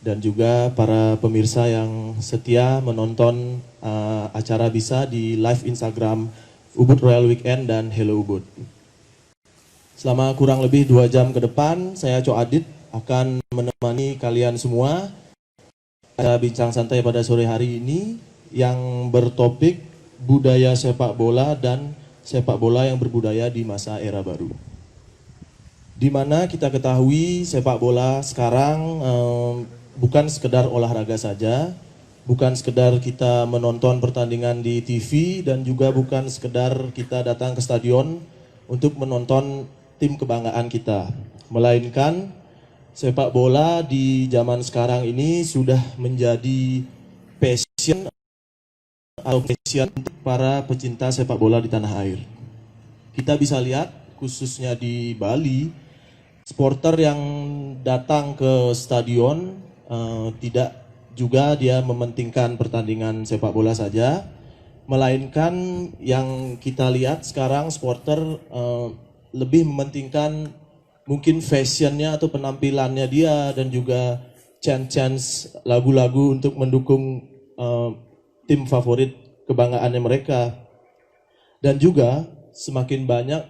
dan juga para pemirsa yang setia menonton acara bisa di live Instagram Ubud Royal Weekend dan Hello Ubud. Selama kurang lebih 2 jam ke depan, saya Co Adit akan menemani kalian semua pada bincang santai pada sore hari ini yang bertopik budaya sepak bola dan sepak bola yang berbudaya di masa era baru. Di mana kita ketahui sepak bola sekarang bukan sekedar olahraga saja, bukan sekedar kita menonton pertandingan di TV, dan juga bukan sekedar kita datang ke stadion untuk menonton tim kebanggaan kita. Melainkan sepak bola di zaman sekarang ini sudah menjadi passion untuk para pecinta sepak bola di tanah air. Kita bisa lihat khususnya di Bali, supporter yang datang ke stadion tidak juga dia mementingkan pertandingan sepak bola saja, melainkan yang kita lihat sekarang supporter lebih mementingkan mungkin fashionnya atau penampilannya dia, dan juga chant-chant lagu-lagu untuk mendukung tim favorit kebanggaannya mereka. Dan juga semakin banyak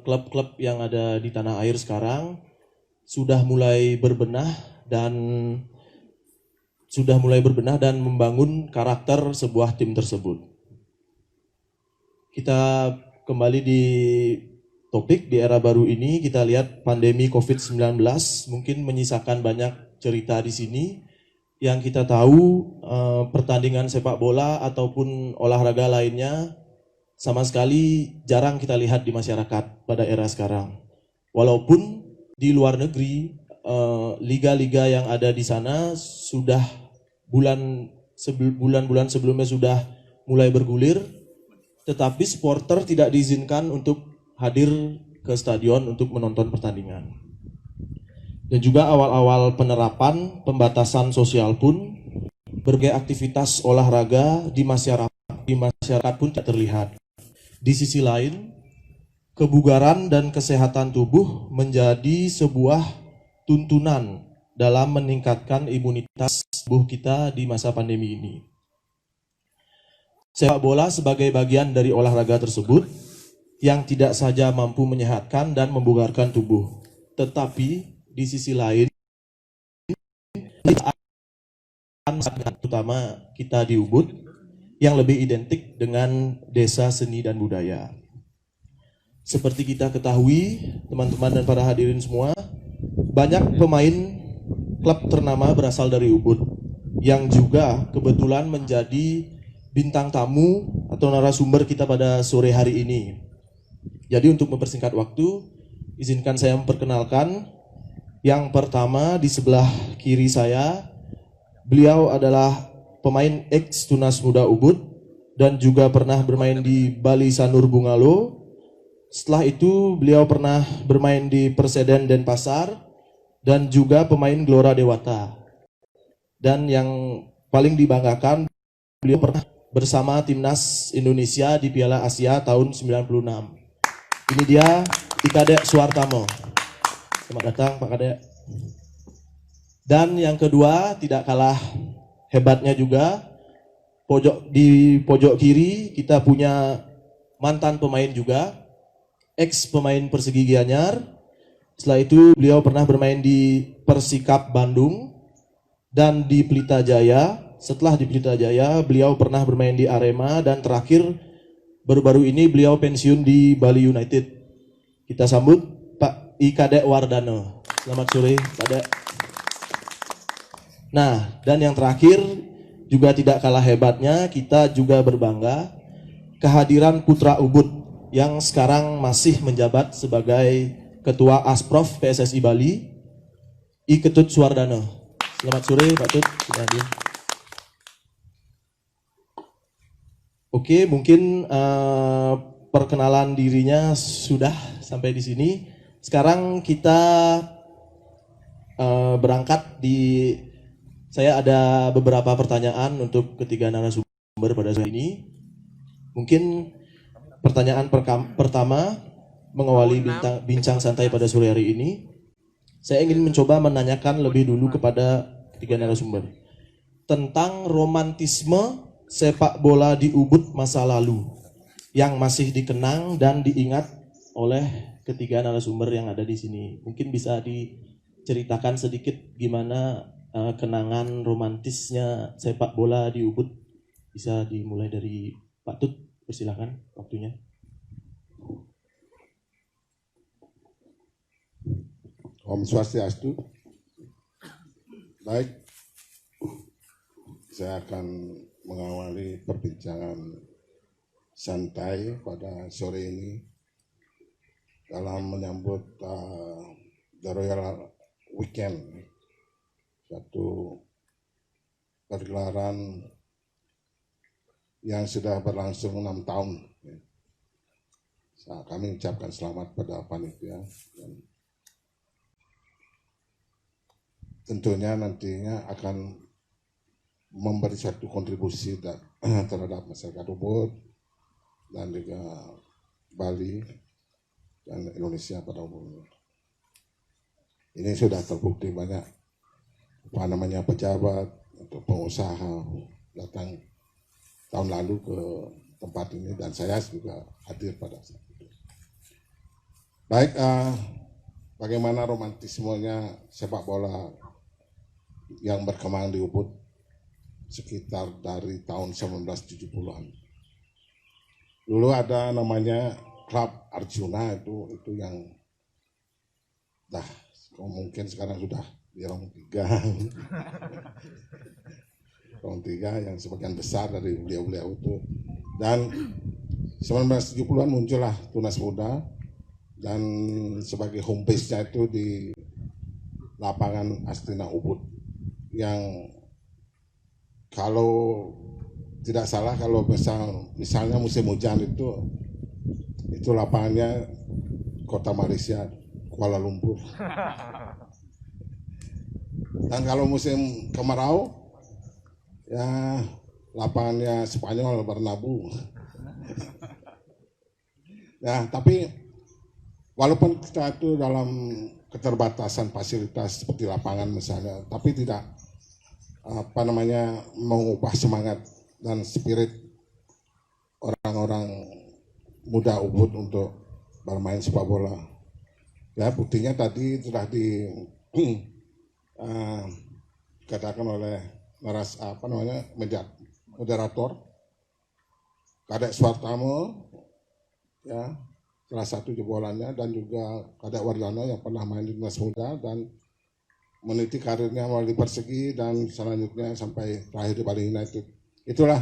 klub-klub yang ada di tanah air sekarang sudah mulai berbenah dan membangun karakter sebuah tim tersebut. Kita kembali di topik di era baru ini, kita lihat pandemi COVID-19 mungkin menyisakan banyak cerita di sini. Yang kita tahu pertandingan sepak bola ataupun olahraga lainnya sama sekali jarang kita lihat di masyarakat pada era sekarang. Walaupun di luar negeri, liga-liga yang ada di sana sudah bulan-bulan sebelumnya sudah mulai bergulir, tetapi supporter tidak diizinkan untuk hadir ke stadion untuk menonton pertandingan. Dan juga awal-awal penerapan pembatasan sosial pun, berbagai aktivitas olahraga di masyarakat pun tidak terlihat. Di sisi lain, kebugaran dan kesehatan tubuh menjadi sebuah tuntunan dalam meningkatkan imunitas tubuh kita di masa pandemi ini. Sepak bola sebagai bagian dari olahraga tersebut yang tidak saja mampu menyehatkan dan membugarkan tubuh, tetapi di sisi lain, terutama kita di Ubud, yang lebih identik dengan desa seni dan budaya. Seperti kita ketahui, teman-teman dan para hadirin semua, banyak pemain klub ternama berasal dari Ubud, yang juga kebetulan menjadi bintang tamu atau narasumber kita pada sore hari ini. Jadi untuk mempersingkat waktu, izinkan saya memperkenalkan. Yang pertama di sebelah kiri saya, beliau adalah pemain ex Tunas Muda Ubud dan juga pernah bermain di Bali Sanur Bungalo. Setelah itu beliau pernah bermain di Perseden Denpasar dan juga pemain Gelora Dewata. Dan yang paling dibanggakan, beliau pernah bersama timnas Indonesia di Piala Asia tahun 96. Ini dia Ikade Suartamo. Selamat datang Pak Kadek. Dan yang kedua tidak kalah hebatnya juga, di pojok kiri kita punya mantan pemain juga, ex pemain Persegi Gianyar. Setelah itu beliau pernah bermain di Persikap Bandung dan di Pelita Jaya. Setelah di Pelita Jaya beliau pernah bermain di Arema, dan terakhir baru-baru ini beliau pensiun di Bali United. Kita sambut Pak Ikade Wardano. Selamat sore, Pak Dek. Nah, dan yang terakhir juga tidak kalah hebatnya, kita juga berbangga kehadiran putra Ubud yang sekarang masih menjabat sebagai Ketua Asprof PSSI Bali, I Ketut Suardano. Selamat sore, Pak Tut. Oke, mungkin perkenalan dirinya sudah sampai di sini. Sekarang kita berangkat saya ada beberapa pertanyaan untuk ketiga narasumber pada saat ini. Mungkin pertanyaan pertama mengawali bincang santai pada sore hari ini. Saya ingin mencoba menanyakan lebih dulu kepada ketiga narasumber tentang romantisme sepak bola di Ubud masa lalu yang masih dikenang dan diingat oleh ketiga narasumber yang ada di sini. Mungkin bisa diceritakan sedikit gimana kenangan romantisnya sepak bola di Ubud. Bisa dimulai dari Pak Tut, persilakan waktunya. Om Swastiastu. Baik, saya akan mengawali perbincangan santai pada sore ini dalam menyambut The Royal Weekend, satu pergelaran yang sudah berlangsung 6 tahun. Kami ucapkan selamat pada panitia dan tentunya nantinya akan memberi satu kontribusi terhadap masyarakat Ubud dan juga Bali dan Indonesia pada umumnya. Ini sudah terbukti banyak pejabat atau pengusaha datang tahun lalu ke tempat ini dan saya juga hadir pada saat itu. Baik, bagaimana romantismenya sepak bola yang berkembang di Ubud sekitar dari tahun 1970-an. Dulu ada namanya Klub Arjuna, itu yang mungkin sekarang sudah di rong 3 rong 3 yang sebagian besar dari beliau-beliau itu. Dan 1970-an muncullah Tunas Muda dan sebagai home base-nya itu di lapangan Astina Ubud yang kalau tidak salah kalau misalnya musim hujan itu lapangannya kota Malaysia, Kuala Lumpur. Dan kalau musim kemarau ya lapangannya Spanyol, Bernabeu. Ya, tapi walaupun kita itu dalam keterbatasan fasilitas seperti lapangan misalnya, tapi tidak mengubah semangat dan spirit orang-orang muda Ubud untuk bermain sepak bola. Ya, buktinya tadi sudah dikatakan oleh moderator Kadek Suartamo, ya, salah satu jebolannya, dan juga Kadek Wardano yang pernah main di Tunas Muda dan meniti karirnya melalui Persegi dan selanjutnya sampai terakhir di Bali United. Itulah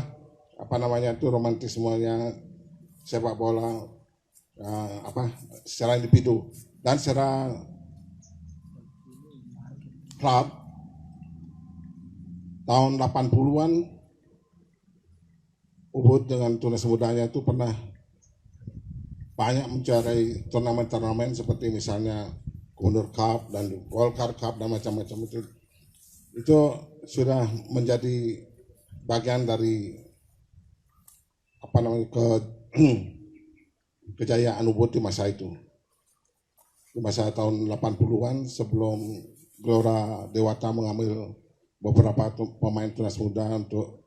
romantismenya sepak bola secara individu dan secara klub. Tahun 80-an Ubud dengan Tunas Mudanya itu pernah banyak mencari turnamen-turnamen seperti misalnya Gubernur Cup dan Golkar Cup dan macam-macam itu sudah menjadi bagian dari kejayaan Ubud di masa itu. Di masa tahun 80-an sebelum Gelora Dewata mengambil beberapa pemain Tunas Muda untuk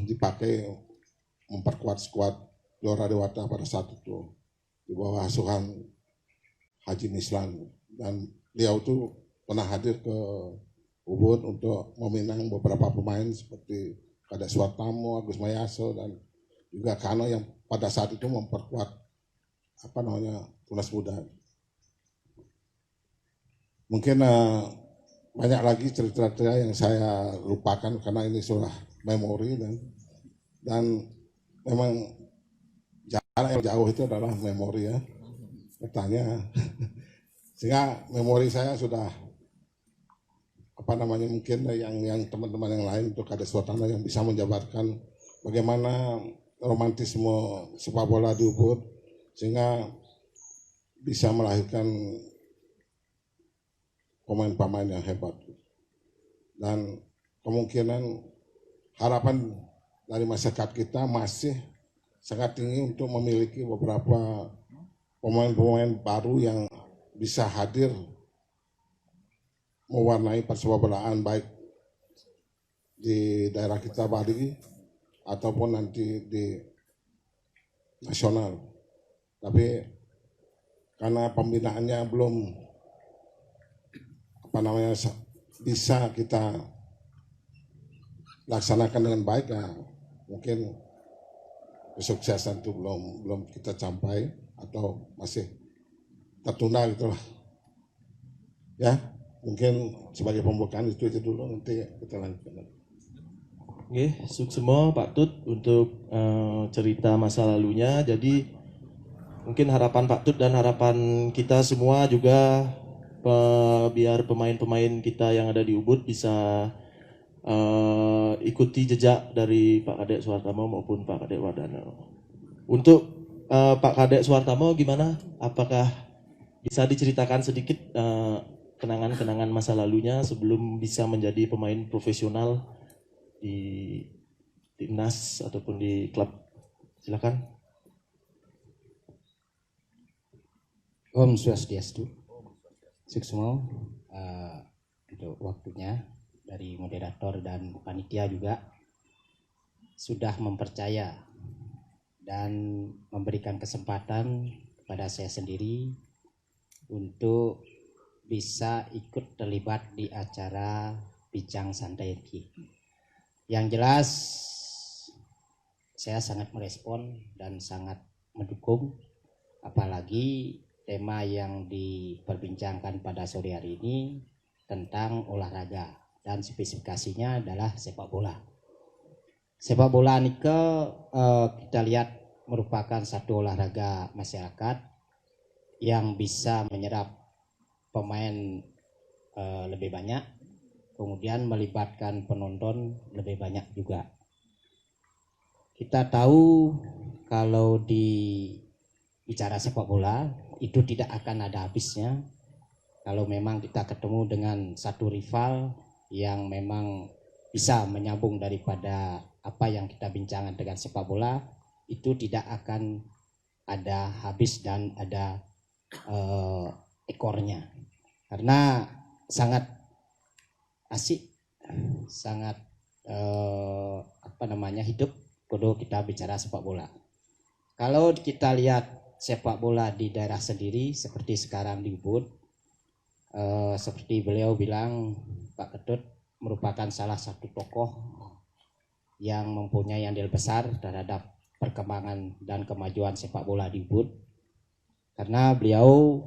dipakai memperkuat skuad Gelora Dewata pada saat itu di bawah asuhan Haji Nislan, dan beliau itu pernah hadir ke Ubud untuk meminang beberapa pemain seperti Kadek Suartamo, Agus Mayaso, dan juga Kano yang pada saat itu memperkuat Tunas Muda. Mungkin banyak lagi cerita-cerita yang saya lupakan karena ini sudah memori dan memang jarak yang jauh itu adalah memori, ya, katanya. Sehingga memori saya sudah mungkin yang teman-teman yang lain untuk Kadek Suartana yang bisa menjabarkan bagaimana romantisme sepak bola di Ubud sehingga bisa melahirkan pemain-pemain yang hebat. Dan kemungkinan harapan dari masyarakat kita masih sangat tinggi untuk memiliki beberapa pemain-pemain baru yang bisa hadir mewarnai persepak bolaan baik di daerah kita Bali ataupun nanti di nasional. Tapi karena pembinaannya belum bisa kita laksanakan dengan baik, ya mungkin kesuksesan itu belum kita capai atau masih tertunda gitulah. Ya, mungkin sebagai pembukaan itu dulu, nanti kita lanjutkan. Oke, suksema Pak Tut untuk cerita masa lalunya. Jadi mungkin harapan Pak Tut dan harapan kita semua juga biar pemain-pemain kita yang ada di Ubud bisa ikuti jejak dari Pak Kadek Suhartomo maupun Pak Kadek Wardana. Untuk Pak Kadek Suhartomo gimana? Apakah bisa diceritakan sedikit kenangan-kenangan masa lalunya sebelum bisa menjadi pemain profesional di timnas ataupun di klub? Silakan. Om Swastiastu. Suksema untuk waktunya dari moderator dan panitia juga sudah mempercaya dan memberikan kesempatan kepada saya sendiri untuk bisa ikut terlibat di acara Bincang Santai Ki. Yang jelas saya sangat merespon dan sangat mendukung, apalagi tema yang diperbincangkan pada sore hari ini tentang olahraga dan spesifikasinya adalah sepak bola. Sepak bola ini kita lihat merupakan satu olahraga masyarakat yang bisa menyerap pemain lebih banyak, kemudian melibatkan penonton lebih banyak juga. Kita tahu kalau bicara sepak bola itu tidak akan ada habisnya kalau memang kita ketemu dengan satu rival yang memang bisa menyambung daripada apa yang kita bincangkan dengan sepak bola, itu tidak akan ada habis dan ada ekornya, karena sangat asik, sangat hidup kalau kita bicara sepak bola. Kalau kita lihat sepak bola di daerah sendiri seperti sekarang di Ubud, seperti beliau bilang, Pak Ketut merupakan salah satu tokoh yang mempunyai andil besar terhadap perkembangan dan kemajuan sepak bola di Ubud, karena beliau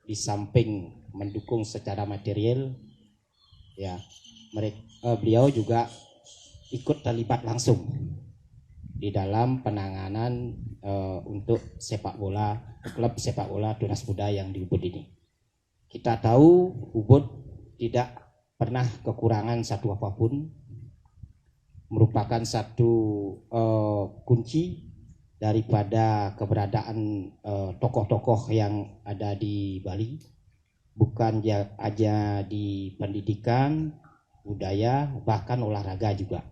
di samping mendukung secara material, ya beliau juga ikut terlibat langsung di dalam penanganan untuk sepak bola, klub sepak bola Tunas Muda yang di Ubud ini. Kita tahu Ubud tidak pernah kekurangan satu apapun, merupakan satu kunci daripada keberadaan tokoh-tokoh yang ada di Bali, bukan aja di pendidikan, budaya, bahkan olahraga juga.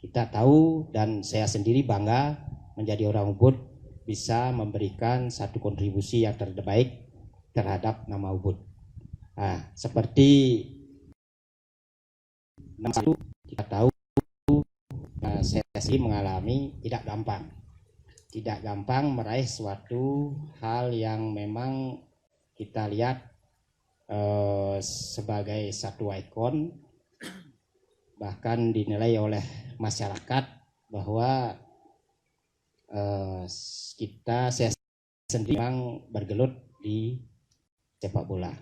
Kita tahu dan saya sendiri bangga menjadi orang Ubud bisa memberikan satu kontribusi yang terbaik terhadap nama Ubud. Nah, seperti kita tahu saya sendiri mengalami tidak gampang meraih suatu hal yang memang kita lihat sebagai satu ikon, bahkan dinilai oleh masyarakat bahwa saya sendiri memang bergelut di sepak bola.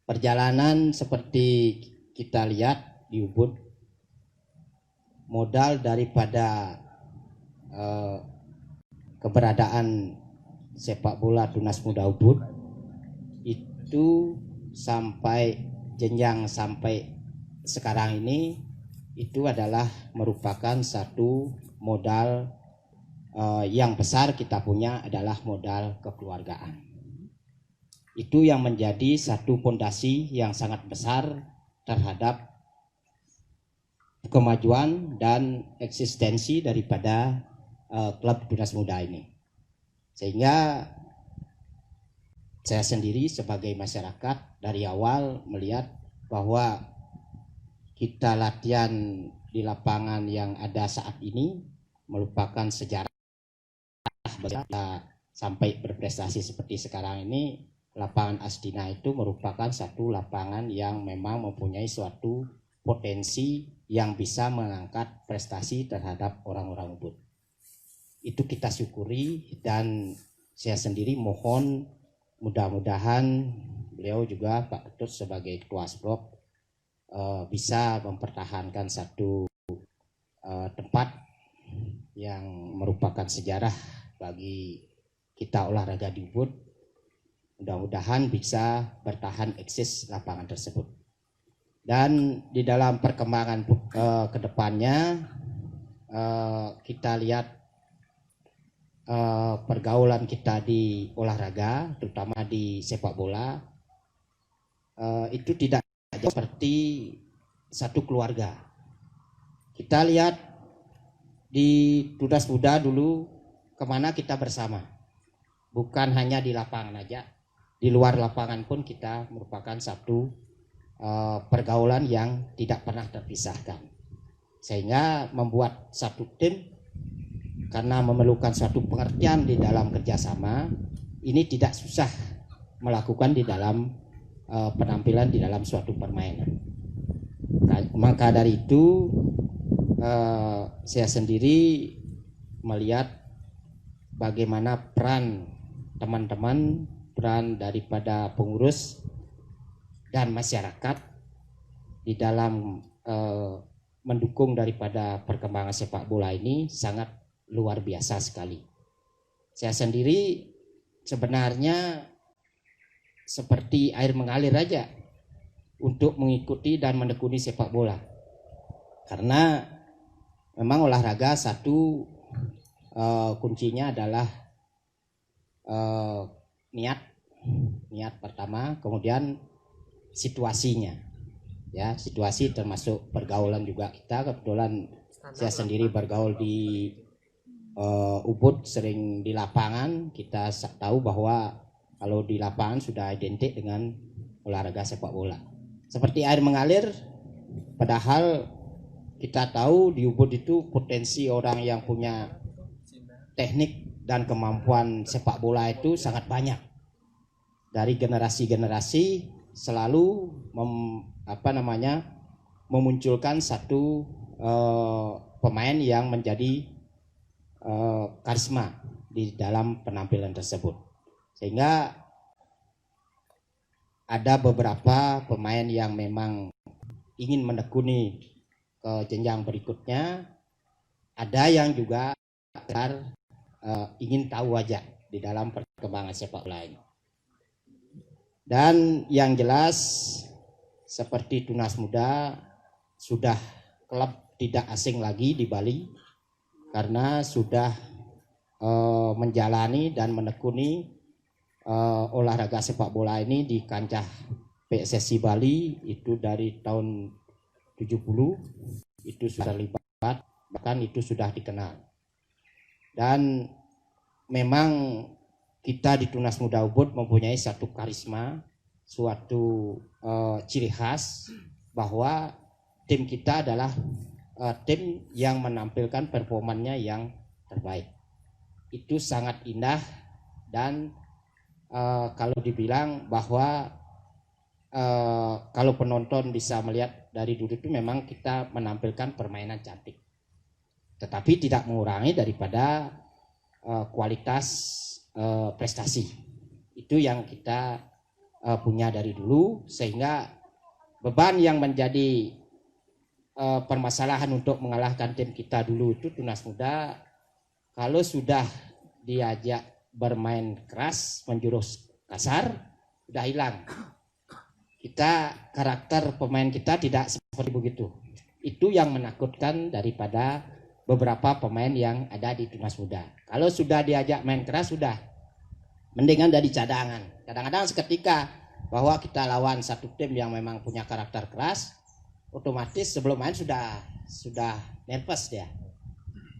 Perjalanan seperti kita lihat di Ubud, modal daripada keberadaan sepak bola Tunas Muda Ubud itu sampai jenjang sampai sekarang ini itu adalah merupakan satu modal yang besar kita punya adalah modal kekeluargaan. Itu yang menjadi satu fondasi yang sangat besar terhadap kemajuan dan eksistensi daripada klub Tunas Muda ini. Sehingga saya sendiri sebagai masyarakat dari awal melihat bahwa kita latihan di lapangan yang ada saat ini merupakan sejarah sampai berprestasi seperti sekarang ini. Lapangan Asdina itu merupakan satu lapangan yang memang mempunyai suatu potensi yang bisa mengangkat prestasi terhadap orang-orang Ubud. Itu kita syukuri, dan saya sendiri mohon mudah-mudahan beliau juga Pak Ketut sebagai Ketua Asprop bisa mempertahankan satu tempat yang merupakan sejarah bagi kita olahraga di Ubud. Mudah-mudahan bisa bertahan eksis lapangan tersebut. Dan di dalam perkembangan ke depannya kita lihat pergaulan kita di olahraga, terutama di sepak bola, itu tidak seperti satu keluarga. Kita lihat di Tunas Muda dulu kemana kita bersama, bukan hanya di lapangan aja, di luar lapangan pun kita merupakan satu pergaulan yang tidak pernah terpisahkan, sehingga membuat satu tim karena memerlukan suatu pengertian di dalam kerjasama ini tidak susah melakukan di dalam penampilan di dalam suatu permainan. Maka dari itu saya sendiri melihat bagaimana peran teman-teman, peran daripada pengurus dan masyarakat di dalam mendukung daripada perkembangan sepak bola ini sangat luar biasa sekali. Saya sendiri sebenarnya seperti air mengalir aja untuk mengikuti dan menekuni sepak bola, karena memang olahraga satu kuncinya adalah niat pertama, kemudian situasinya, ya, situasi termasuk pergaulan juga. Kita kebetulan saya sendiri bergaul di Ubud, sering di lapangan. Kita tahu bahwa kalau di lapangan sudah identik dengan olahraga sepak bola seperti air mengalir, padahal kita tahu di Ubud itu potensi orang yang punya teknik dan kemampuan sepak bola itu sangat banyak. Dari generasi-generasi selalu memunculkan satu pemain yang menjadi karisma di dalam penampilan tersebut, sehingga ada beberapa pemain yang memang ingin menekuni ke jenjang berikutnya, ada yang juga ingin tahu aja di dalam perkembangan sepak bola ini. Dan yang jelas seperti Tunas Muda sudah klub tidak asing lagi di Bali, karena sudah menjalani dan menekuni olahraga sepak bola ini di kancah PSSI Bali itu dari tahun 70 itu sudah terlibat, bahkan itu sudah dikenal. Dan memang kita di Tunas Muda Ubud mempunyai satu karisma, suatu ciri khas bahwa tim kita adalah tim yang menampilkan performanya yang terbaik. Itu sangat indah, dan kalau dibilang bahwa kalau penonton bisa melihat dari dulu itu memang kita menampilkan permainan cantik, tetapi tidak mengurangi daripada kualitas prestasi. Itu yang kita punya dari dulu, sehingga beban yang menjadi permasalahan untuk mengalahkan tim kita dulu itu Tunas Muda, kalau sudah diajak bermain keras, menjurus kasar, sudah hilang. Karakter pemain kita tidak seperti begitu. Itu yang menakutkan daripada beberapa pemain yang ada di Tunas Muda. Kalau sudah diajak main keras, sudah mendingan dari cadangan. Kadang-kadang seketika bahwa kita lawan satu tim yang memang punya karakter keras, otomatis sebelum main sudah nervous dia.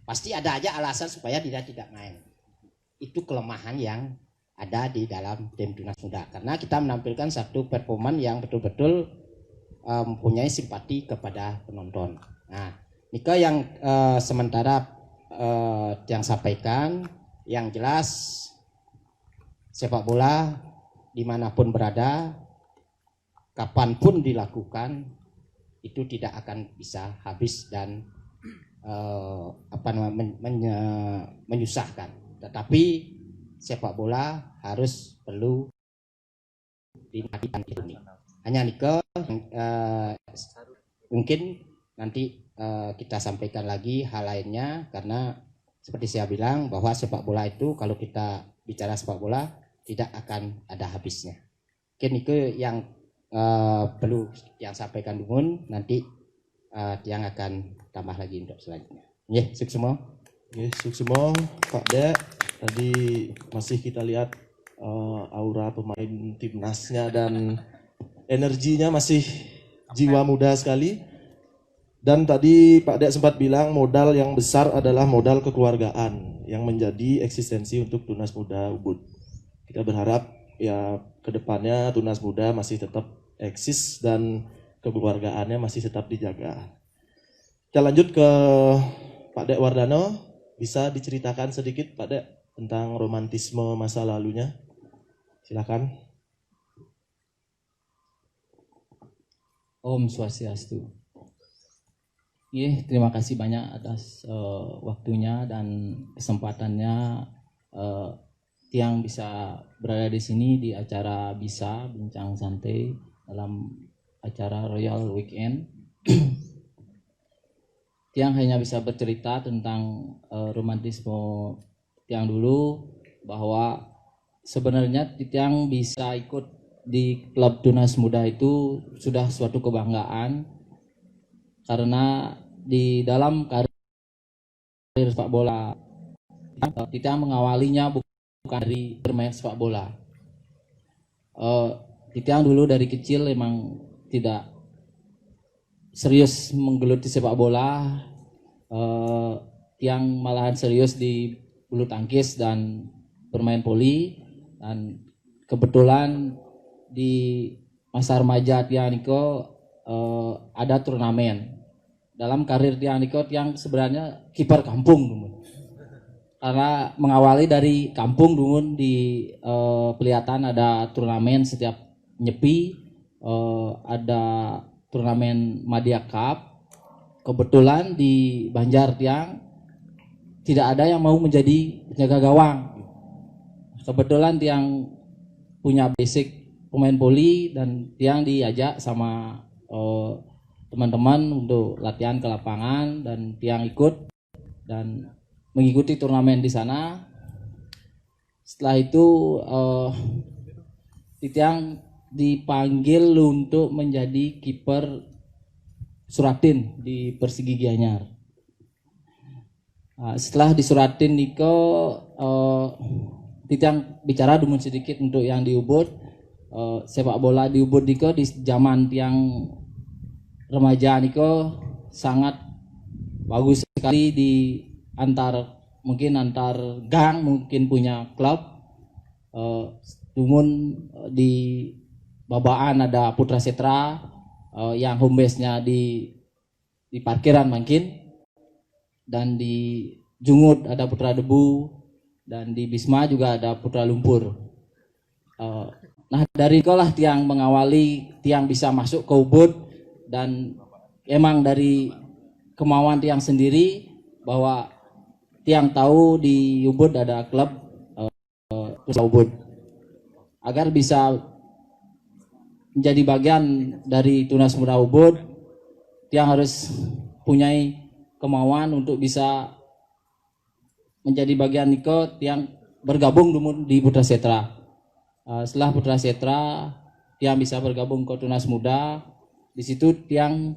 Pasti ada aja alasan supaya dia tidak main. Itu kelemahan yang ada di dalam tim Tunas Muda, karena kita menampilkan satu performan yang betul-betul mempunyai simpati kepada penonton. Nah, Niko yang sementara yang sampaikan, yang jelas sepak bola dimanapun berada, kapanpun dilakukan, itu tidak akan bisa habis dan menyusahkan. Tetapi sepak bola harus perlu dinikmati ini. Hanya Niko mungkin nanti kita sampaikan lagi hal lainnya, karena seperti saya bilang bahwa sepak bola itu kalau kita bicara sepak bola tidak akan ada habisnya. Mungkin Niko yang perlu yang sampaikan Dungun, nanti yang akan tambah lagi untuk selanjutnya. Sukses semua. Sukses semua Pak Dek. Tadi masih kita lihat aura pemain timnasnya dan energinya masih jiwa muda sekali. Dan tadi Pak Dek sempat bilang modal yang besar adalah modal kekeluargaan yang menjadi eksistensi untuk Tunas Muda Ubud. Kita berharap ya kedepannya Tunas Muda masih tetap eksis dan kekeluargaannya masih tetap dijaga. Kita lanjut ke Pak Dek Wardano. Bisa diceritakan sedikit Pak Dek tentang romantisme masa lalunya? Silakan. Om Swastiastu. Terima kasih banyak atas waktunya dan kesempatannya Tiang bisa berada di sini di acara Bisa Bincang Santai dalam acara Royal Weekend. Tiang hanya bisa bercerita tentang romantisme Tiang dulu, bahwa sebenarnya Tiang bisa ikut di klub Tunas Muda itu sudah suatu kebanggaan, karena di dalam karir sepak bola Tiang mengawalinya bukan dari bermain sepak bola. Tiang dulu dari kecil emang tidak serius menggeluti sepak bola, Tiang malahan serius di bulu tangkis dan bermain voli, dan kebetulan di masa remaja Tiang Niko ada turnamen. Dalam karir Tiang Niko, Tiang sebenarnya kiper kampung, karena mengawali dari kampung dulu di Pelihatan ada turnamen setiap nyepi, ada turnamen Madya Cup. Kebetulan di Banjar Tiang tidak ada yang mau menjadi penjaga gawang. Kebetulan Tiang punya basic pemain voli dan Tiang diajak sama teman-teman untuk latihan ke lapangan, dan Tiang ikut dan mengikuti turnamen di sana. Setelah itu Tiang dipanggil untuk menjadi kiper Suratin di Persigi Gianyar. Setelah di Suratin Niko, Tiang bicara dulu sedikit untuk yang di Ubud. Sepak bola di Ubud Niko di zaman Tiang remaja Niko sangat bagus sekali, di antar gang mungkin punya klub. Dungun di Babaan ada Putra Setra yang home base-nya di parkiran mungkin, dan di Jungut ada Putra Debu, dan di Bisma juga ada Putra Lumpur. Nah dari itulah Tiang mengawali Tiang bisa masuk ke Ubud, dan emang dari kemauan Tiang sendiri bahwa Tiang tahu di Ubud ada klub Ubud, agar bisa menjadi bagian dari Tunas Muda Ubud. Tiang harus punyai kemauan untuk bisa menjadi bagian Niko. Tiang bergabung di Putra Setra. Setelah Putra Setra, Tiang bisa bergabung ke Tunas Muda. Di situ Tiang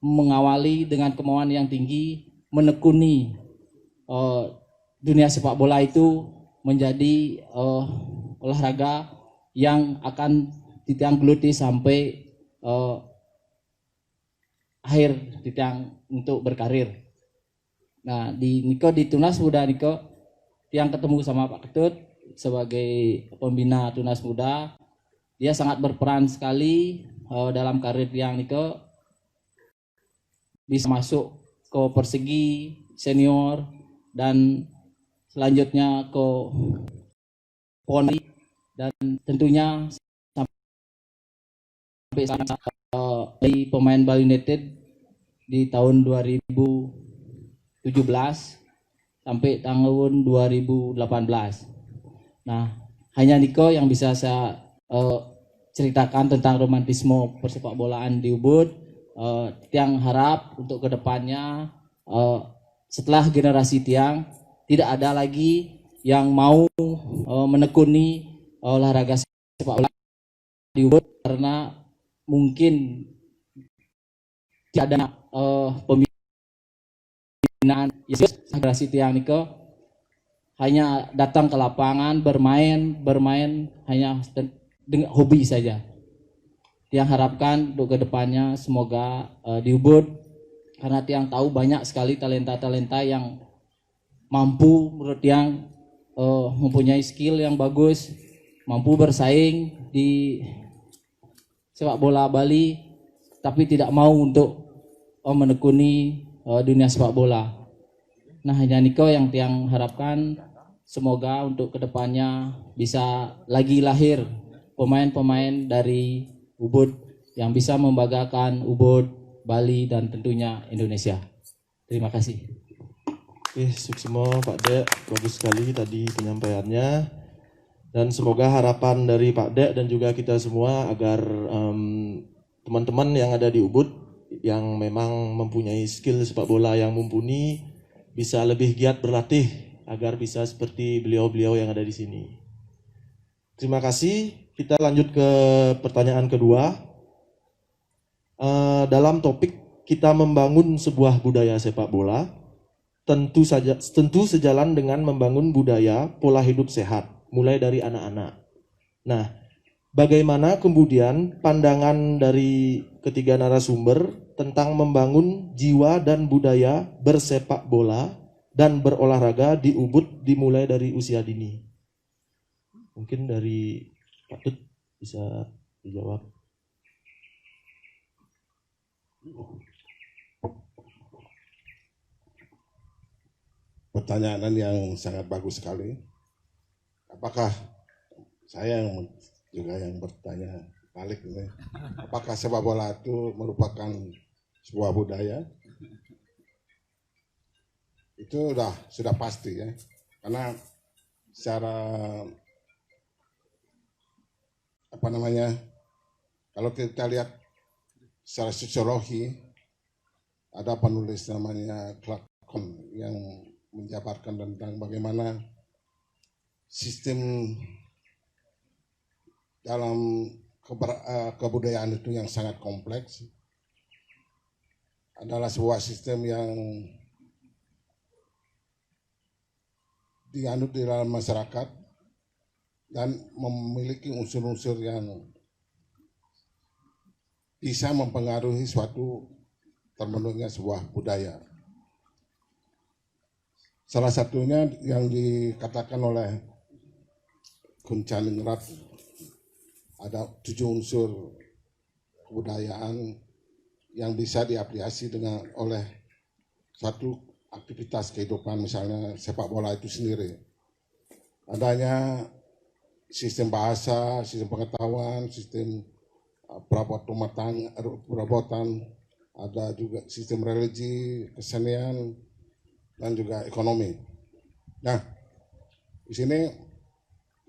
mengawali dengan kemauan yang tinggi, menekuni dunia sepak bola itu menjadi olahraga yang akan Tiang geluti sampai akhir Tiang untuk berkarir. Nah di Niko di Tunas Muda Niko, Tiang ketemu sama Pak Ketut, sebagai pembina Tunas Muda, dia sangat berperan sekali dalam karir yang Niko bisa masuk ke Persegi senior dan selanjutnya ke Poni, dan tentunya sampai di pemain Bali United di tahun 2017 sampai tahun 2018. Nah, hanya Niko yang bisa saya ceritakan tentang romantisme persepak bolaan di Ubud. Tiang harap untuk kedepannya setelah generasi Tiang tidak ada lagi yang mau menekuni olahraga sepak bola di Ubud, karena mungkin tidak ada pembinaan generasi Tiang Niko hanya datang ke lapangan bermain hanya dengan hobi saja. Yang harapkan untuk kedepannya semoga di Ubud, karena Tiang tahu banyak sekali talenta-talenta yang mampu menurut Tiang mempunyai skill yang bagus, mampu bersaing di sepak bola Bali, tapi tidak mau untuk menekuni dunia sepak bola. Nah, hanya Niko yang Tiang harapkan semoga untuk kedepannya bisa lagi lahir pemain-pemain dari Ubud yang bisa membanggakan Ubud, Bali, dan tentunya Indonesia. Terima kasih. Oke, suksimo Pak Dek, bagus sekali tadi penyampaiannya. Dan semoga harapan dari Pak Dek dan juga kita semua agar teman-teman yang ada di Ubud yang memang mempunyai skill sepak bola yang mumpuni bisa lebih giat berlatih agar bisa seperti beliau-beliau yang ada di sini. Terima kasih. Kita lanjut ke pertanyaan kedua. Dalam topik kita membangun sebuah budaya sepak bola, tentu sejalan dengan membangun budaya pola hidup sehat, mulai dari anak-anak. Nah, bagaimana kemudian pandangan dari ketiga narasumber tentang membangun jiwa dan budaya bersepak bola dan berolahraga di Ubud dimulai dari usia dini? Mungkin dari Pak Tut bisa dijawab. Pertanyaan yang sangat bagus sekali. Apakah saya juga yang bertanya balik ini? Apakah sepak bola itu merupakan sebuah budaya? Itu sudah pasti ya. Karena secara kalau kita lihat secara sosiologi, ada penulis namanya Clark yang menjabarkan tentang bagaimana sistem dalam kebudayaan itu yang sangat kompleks, adalah sebuah sistem yang dianut di dalam masyarakat dan memiliki unsur-unsur yang bisa mempengaruhi suatu terbentuknya sebuah budaya. Salah satunya yang dikatakan oleh Kun Chaningrat, ada 7 unsur kebudayaan yang bisa diaplikasi oleh suatu aktivitas kehidupan, misalnya sepak bola itu sendiri. Adanya sistem bahasa, sistem pengetahuan, sistem perabotan, ada juga sistem religi, kesenian, dan juga ekonomi. Nah, di sini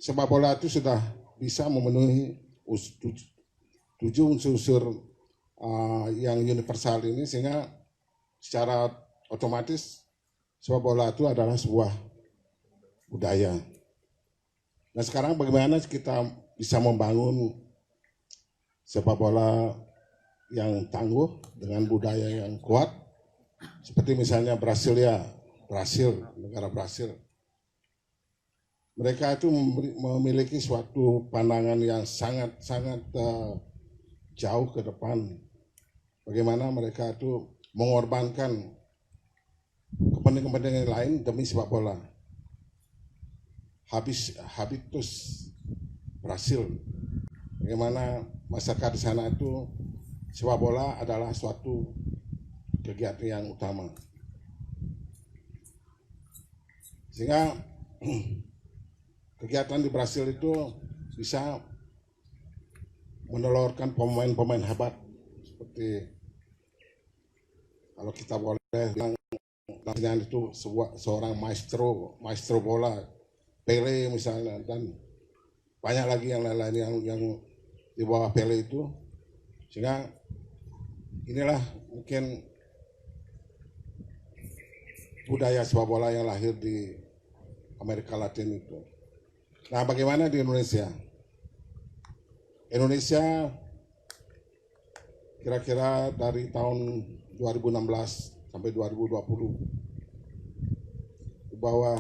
sepak bola itu sudah bisa memenuhi 7 unsur yang universal ini, sehingga secara otomatis sepak bola itu adalah sebuah budaya. Nah, sekarang bagaimana kita bisa membangun sepak bola yang tangguh dengan budaya yang kuat, seperti misalnya negara Brasil. Mereka itu memiliki suatu pandangan yang sangat jauh ke depan. Bagaimana mereka itu mengorbankan kepentingan lain demi sepak bola. habitus Brasil. Bagaimana masyarakat di sana itu sepak bola adalah suatu kegiatan yang utama. Sehingga kegiatan di Brasil itu bisa menelurkan pemain-pemain hebat seperti kalau kita boleh bilang nantinya itu seorang maestro bola, Pele misalnya, dan banyak lagi yang lain-lain yang di bawah Pele itu. Sehingga inilah mungkin budaya sepak bola yang lahir di Amerika Latin itu. Nah, bagaimana di Indonesia? Indonesia kira-kira dari tahun 2016 sampai 2020 di bawah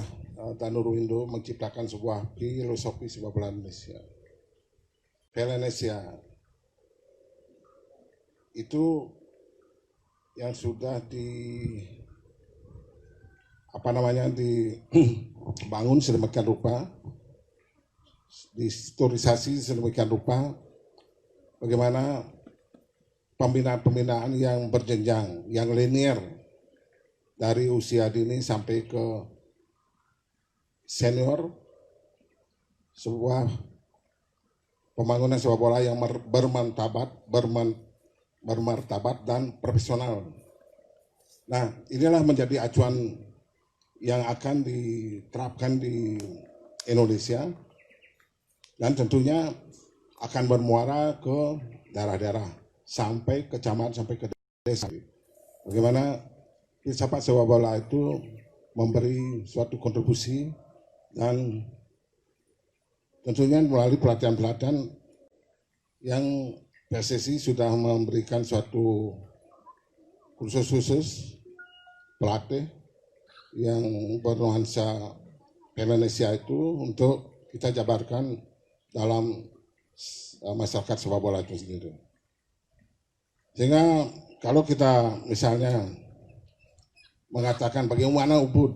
Danur Windo menciptakan sebuah filosofi sepak bola Indonesia. Pelenesia itu yang sudah dibangun sedemikian rupa, dihistorisasi sedemikian rupa, bagaimana pembinaan-pembinaan yang berjenjang, yang linear dari usia dini sampai ke senior, sebuah pembangunan sepak bola yang bermartabat dan profesional. Nah, inilah menjadi acuan yang akan diterapkan di Indonesia dan tentunya akan bermuara ke daerah-daerah sampai ke kecamatan, sampai ke desa. Bagaimana filsafat sepak bola itu memberi suatu kontribusi dan tentunya melalui pelatihan-pelatihan yang PSSI sudah memberikan suatu kursus-kursus pelatih yang bernuansa Indonesia itu untuk kita jabarkan dalam masyarakat sepak bola itu sendiri. Sehingga kalau kita misalnya mengatakan bagaimana Ubud,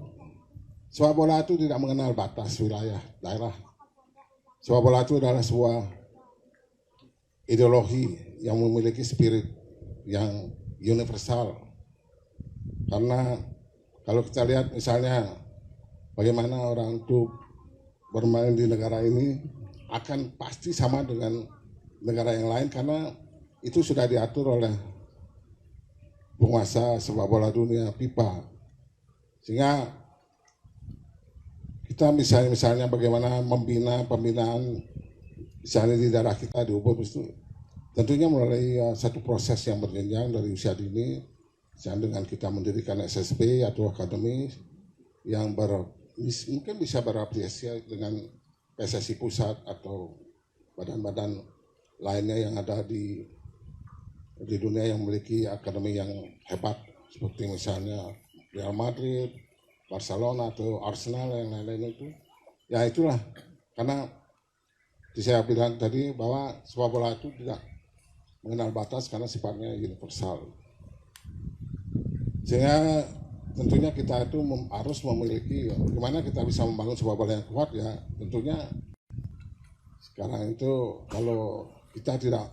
sepak bola itu tidak mengenal batas wilayah, daerah. Sepak bola itu adalah sebuah ideologi yang memiliki spirit yang universal. Karena kalau kita lihat misalnya bagaimana orang itu bermain di negara ini akan pasti sama dengan negara yang lain karena itu sudah diatur oleh penguasa sepak bola dunia FIFA. Sehingga kita misalnya bagaimana membina pembinaan misalnya di daerah kita di Ubud itu tentunya melalui satu proses yang berjenjang dari usia dini, misalnya dengan kita mendirikan SSB atau akademi yang mungkin bisa berafiliasi dengan PSSI pusat atau badan-badan lainnya yang ada di dunia yang memiliki akademi yang hebat seperti misalnya Real Madrid, Barcelona atau Arsenal yang lain-lain itu. Ya itulah karena saya bilang tadi bahwa sepak bola itu tidak mengenal batas karena sifatnya universal. Sehingga tentunya kita itu harus memiliki bagaimana kita bisa membangun sepak bola yang kuat ya tentunya sekarang itu kalau kita tidak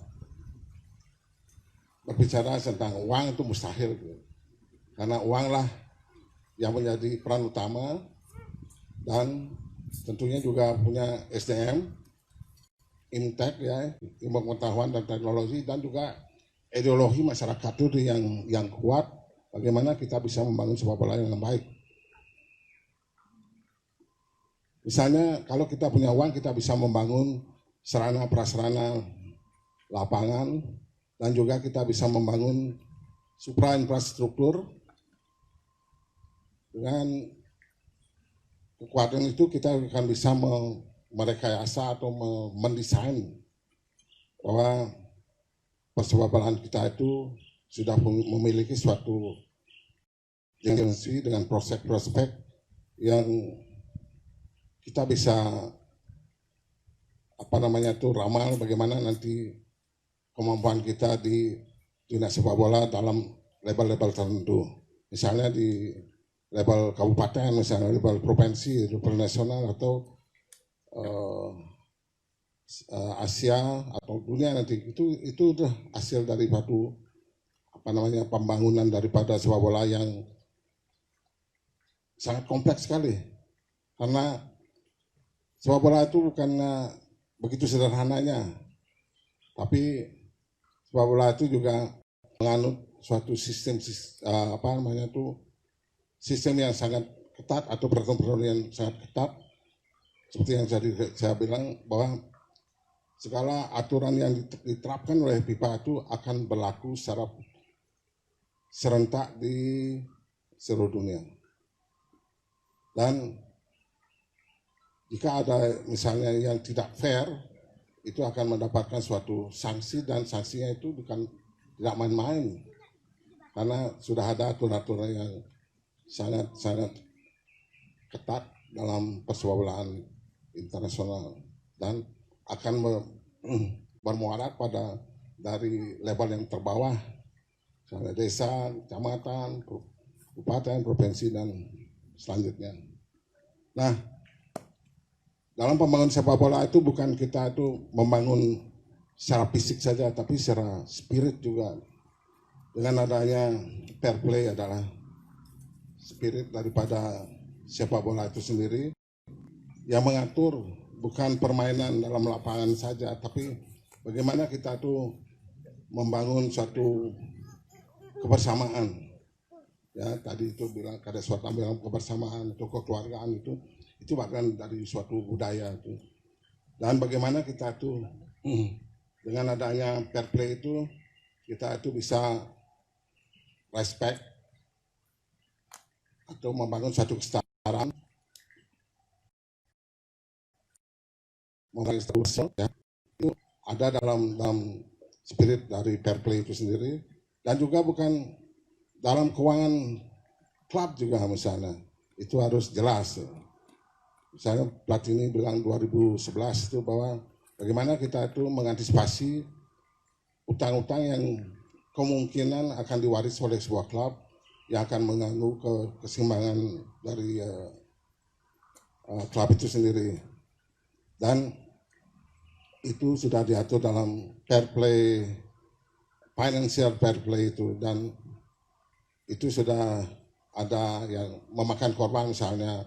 berbicara tentang uang itu mustahil gitu. Karena uanglah yang menjadi peran utama dan tentunya juga punya SDM, Intek ya, ilmu pengetahuan dan teknologi dan juga ideologi masyarakat itu yang kuat. Bagaimana kita bisa membangun sepak bola yang baik. Misalnya kalau kita punya uang kita bisa membangun sarana prasarana lapangan dan juga kita bisa membangun supra infrastruktur. Dengan kekuatan itu kita akan bisa merekayasa atau mendesain bahwa persepak-bolaan kita itu sudah memiliki suatu dimensi dengan prospek-prospek yang kita bisa ramal bagaimana nanti kemampuan kita di dunia sepak bola dalam level-level tertentu. Misalnya di level kabupaten, misalnya level provinsi, level nasional atau eh, Asia atau dunia nanti itu udah hasil dari suatu pembangunan daripada sepak bola yang sangat kompleks sekali, karena sepak bola itu bukannya begitu sederhananya, tapi sepak bola itu juga menganut suatu sistem sistem yang sangat ketat atau peraturan yang sangat ketat, seperti yang saya bilang bahwa segala aturan yang diterapkan oleh FIFA itu akan berlaku secara serentak di seluruh dunia. Dan jika ada misalnya yang tidak fair, itu akan mendapatkan suatu sanksi, dan sanksinya itu bukan tidak main-main, karena sudah ada aturan-aturan yang sangat ketat dalam persepak bolaan internasional, dan akan bermuara pada dari level yang terbawah, misalnya desa, kecamatan, kabupaten, provinsi, dan selanjutnya. Nah, dalam pembangunan sepak bola itu bukan kita itu membangun secara fisik saja, tapi secara spirit juga. Dengan adanya fair play adalah spirit daripada sepak bola itu sendiri, yang mengatur bukan permainan dalam lapangan saja, tapi bagaimana kita tuh membangun suatu kebersamaan. Ya, tadi itu bilang ada suatu ambilan kebersamaan atau kekeluargaan, itu bagian dari suatu budaya itu. Dan bagaimana kita tuh dengan adanya fair play itu, kita itu bisa respect atau membangun suatu kesetaraan, ya, itu ada dalam spirit dari fair play itu sendiri. Dan juga bukan dalam keuangan klub juga, misalnya itu harus jelas. Misalnya Platini bilang 2011 itu bahwa bagaimana kita itu mengantisipasi utang-utang yang kemungkinan akan diwaris oleh sebuah klub yang akan mengganggu keseimbangan dari klub itu sendiri. Dan itu sudah diatur dalam fair play, financial fair play itu, dan itu sudah ada yang memakan korban, misalnya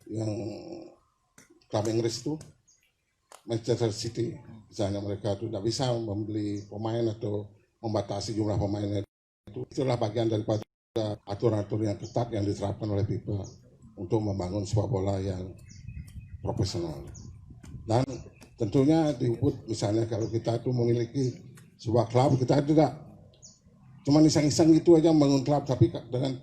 yang klub Inggris itu Manchester City, misalnya mereka itu tidak bisa membeli pemain atau membatasi jumlah pemainnya. Itulah bagian daripada aturan-aturan yang ketat yang diterapkan oleh FIFA untuk membangun sepak bola yang profesional. Dan tentunya di Ubud, misalnya kalau kita itu memiliki sebuah klub, kita tidak cuma iseng-iseng gitu aja membangun klub, tapi dengan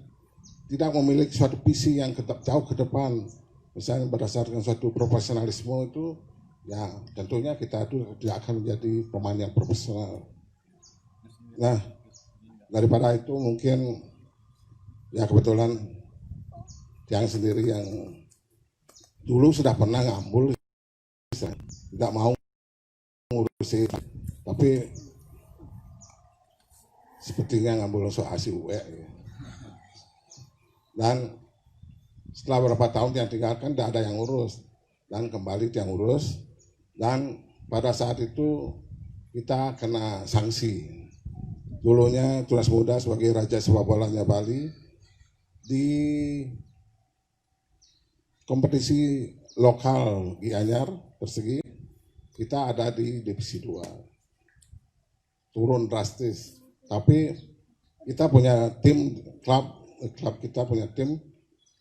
tidak memiliki suatu visi yang jauh ke depan, misalnya berdasarkan suatu profesionalisme itu, ya tentunya kita itu tidak akan menjadi pemain yang profesional. Nah, daripada itu mungkin ya kebetulan yang sendiri yang dulu sudah pernah ngambul, tidak mau ngurusin, tapi sepertinya ngambul soal ASIUE. Dan setelah beberapa tahun yang tinggalkan tidak ada yang ngurus, dan kembali yang ngurus, dan pada saat itu kita kena sanksi. Dulunya Tunas Muda sebagai raja sepak bolanya Bali di kompetisi lokal Gianyar Persegi, kita ada di divisi 2, turun drastis. Tapi kita punya tim, klub kita punya tim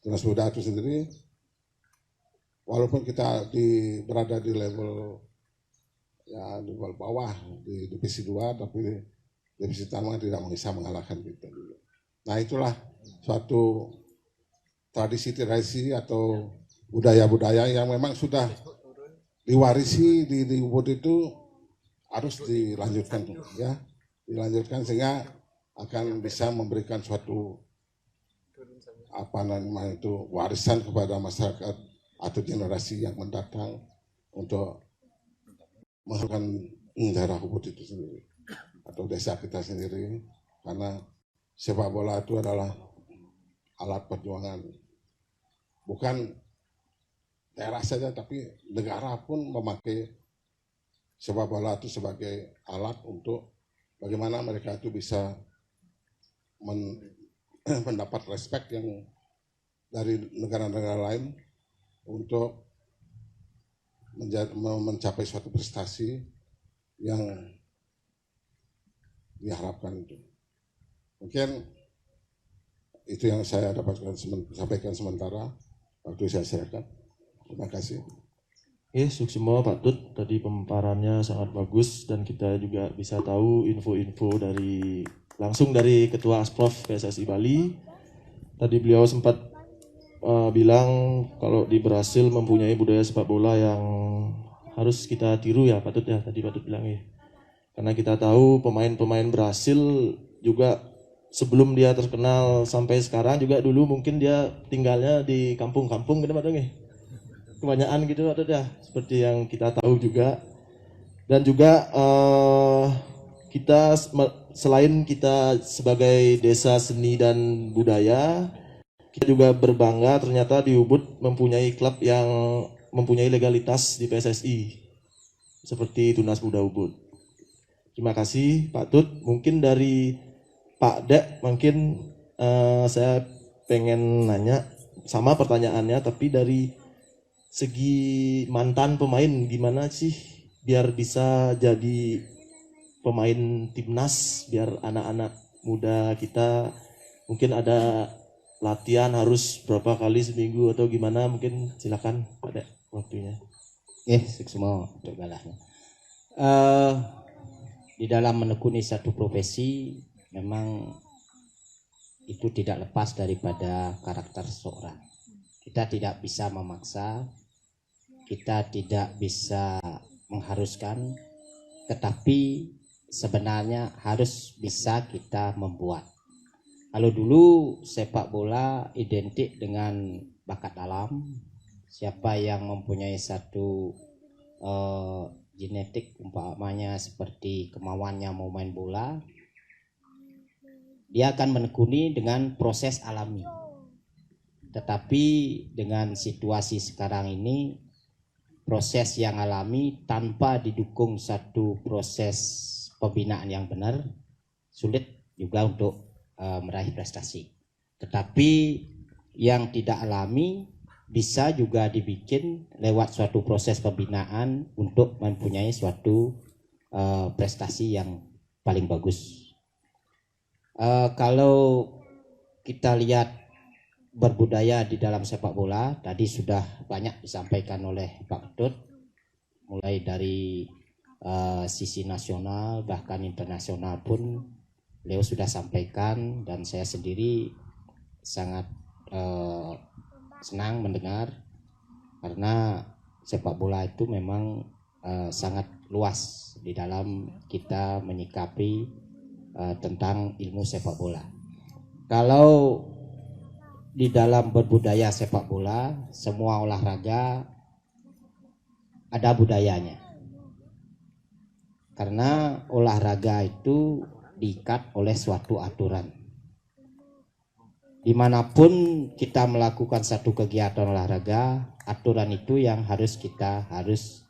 Tunas Muda itu sendiri, walaupun kita berada di level bawah di divisi 2, tapi divisi utama tidak bisa mengalahkan kita dulu. Nah, itulah suatu tradisi atau budaya-budaya yang memang sudah diwarisi di Ubud, itu harus dilanjutkan, ya, dilanjutkan sehingga akan bisa memberikan suatu warisan kepada masyarakat atau generasi yang mendatang untuk mengharumkan daerah Ubud itu sendiri atau desa kita sendiri, karena sepak bola itu adalah alat perjuangan, bukan daerah saja, tapi negara pun memakai sepak bola itu sebagai alat untuk bagaimana mereka itu bisa mendapat respect yang dari negara-negara lain untuk mencapai suatu prestasi yang diharapkan itu. Mungkin itu yang saya dapatkan sampaikan sementara. Waktu saya serahkan. Terima kasih. Suksimo Pak Tut, tadi pemaparannya sangat bagus dan kita juga bisa tahu info-info langsung dari Ketua Asprof PSSI Bali. Tadi beliau sempat bilang kalau di Brasil mempunyai budaya sepak bola yang harus kita tiru ya Pak Tut ya, tadi Pak Tut bilang ya. Karena kita tahu pemain-pemain Brasil juga sebelum dia terkenal sampai sekarang juga dulu mungkin dia tinggalnya di kampung-kampung gitu Pak Tut ya. Kebanyakan gitu Pak Tut ya, seperti yang kita tahu juga. Dan juga kita selain kita sebagai desa seni dan budaya, kita juga berbangga ternyata di Ubud mempunyai klub yang mempunyai legalitas di PSSI seperti Tunas Muda Ubud. Terima kasih Pak Tut. Mungkin dari Pak Dek mungkin saya pengen nanya sama pertanyaannya, tapi dari segi mantan pemain gimana sih biar bisa jadi pemain timnas, biar anak-anak muda kita mungkin ada latihan harus berapa kali seminggu atau gimana, mungkin silakan Pak Dek waktunya. Semua untuk galahnya. Di dalam menekuni satu profesi memang itu tidak lepas daripada karakter seorang. Kita tidak bisa memaksa, kita tidak bisa mengharuskan, tetapi sebenarnya harus bisa kita membuat. Kalau dulu sepak bola identik dengan bakat alam, siapa yang mempunyai satu genetik umpamanya seperti kemauannya mau main bola, dia akan menekuni dengan proses alami. Tetapi dengan situasi sekarang ini, proses yang alami tanpa didukung satu proses pembinaan yang benar, sulit juga untuk meraih prestasi. Tetapi yang tidak alami bisa juga dibikin lewat suatu proses pembinaan untuk mempunyai suatu prestasi yang paling bagus. Kalau kita lihat berbudaya di dalam sepak bola, tadi sudah banyak disampaikan oleh Pak Ketut, mulai dari sisi nasional bahkan internasional pun beliau sudah sampaikan, dan saya sendiri sangat senang mendengar, karena sepak bola itu memang sangat luas di dalam kita menyikapi tentang ilmu sepak bola. Kalau di dalam berbudaya sepak bola, semua olahraga ada budayanya, karena olahraga itu diikat oleh suatu aturan. Dimanapun kita melakukan satu kegiatan olahraga, aturan itu yang kita harus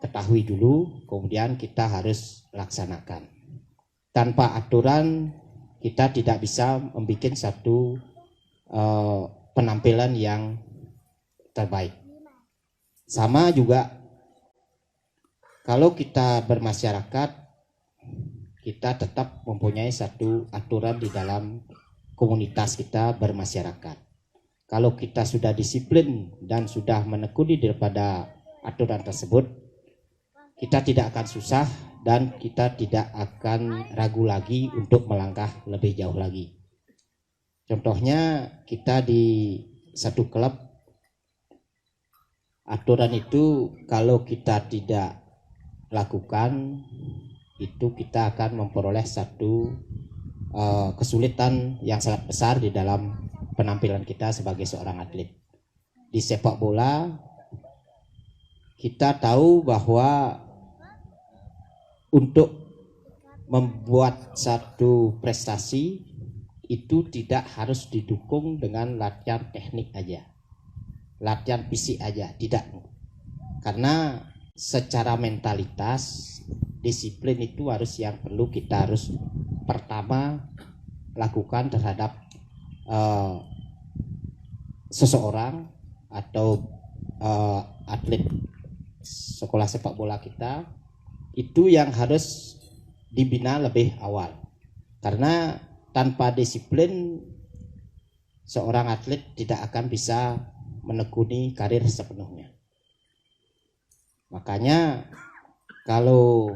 ketahui dulu, kemudian kita harus laksanakan. Tanpa aturan kita tidak bisa membuat satu penampilan yang terbaik. Sama juga kalau kita bermasyarakat, kita tetap mempunyai satu aturan di dalam komunitas kita bermasyarakat. Kalau kita sudah disiplin dan sudah menekuni daripada aturan tersebut, kita tidak akan susah dan kita tidak akan ragu lagi untuk melangkah lebih jauh lagi. Contohnya kita di satu klub, aturan itu kalau kita tidak lakukan, itu kita akan memperoleh satu kesulitan yang sangat besar di dalam penampilan kita sebagai seorang atlet. Di sepak bola kita tahu bahwa untuk membuat satu prestasi itu tidak harus didukung dengan latihan teknik aja. latihan fisik aja, tidak. Karena secara mentalitas disiplin itu yang perlu kita harus pertama lakukan terhadap seseorang atau atlet sekolah sepak bola kita, itu yang harus dibina lebih awal. Karena tanpa disiplin seorang atlet tidak akan bisa menekuni karir sepenuhnya. Makanya kalau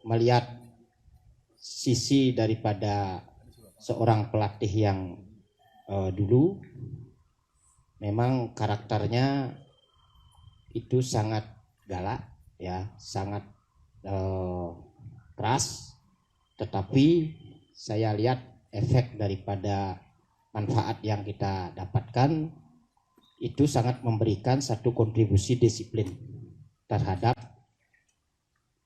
melihat sisi daripada seorang pelatih yang dulu, memang karakternya itu sangat galak, ya, sangat keras. Tetapi saya lihat efek daripada manfaat yang kita dapatkan itu sangat memberikan satu kontribusi disiplin terhadap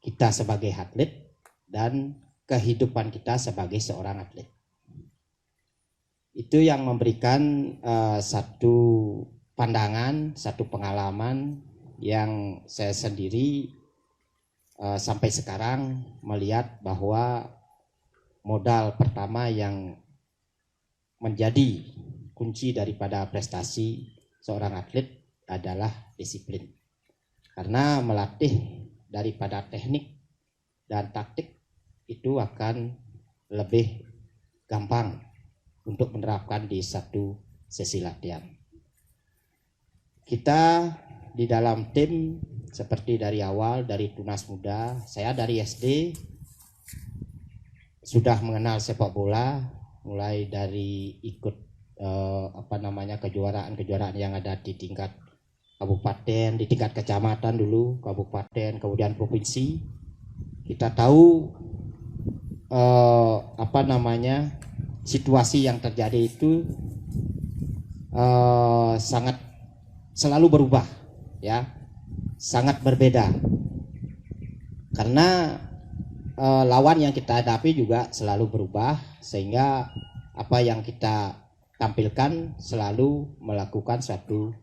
kita sebagai atlet dan kehidupan kita sebagai seorang atlet. Itu yang memberikan satu pandangan, satu pengalaman yang saya sendiri sampai sekarang melihat bahwa modal pertama yang menjadi kunci daripada prestasi seorang atlet adalah disiplin. Karena melatih daripada teknik dan taktik itu akan lebih gampang untuk menerapkan di satu sesi latihan. Kita di dalam tim seperti dari awal, dari Tunas Muda, saya dari SD sudah mengenal sepak bola, mulai dari ikut kejuaraan-kejuaraan yang ada di tingkat kabupaten, di tingkat kecamatan dulu, kabupaten, kemudian provinsi. Kita tahu situasi yang terjadi itu sangat selalu berubah, ya, sangat berbeda. Karena lawan yang kita hadapi juga selalu berubah, sehingga apa yang kita tampilkan selalu melakukan suatu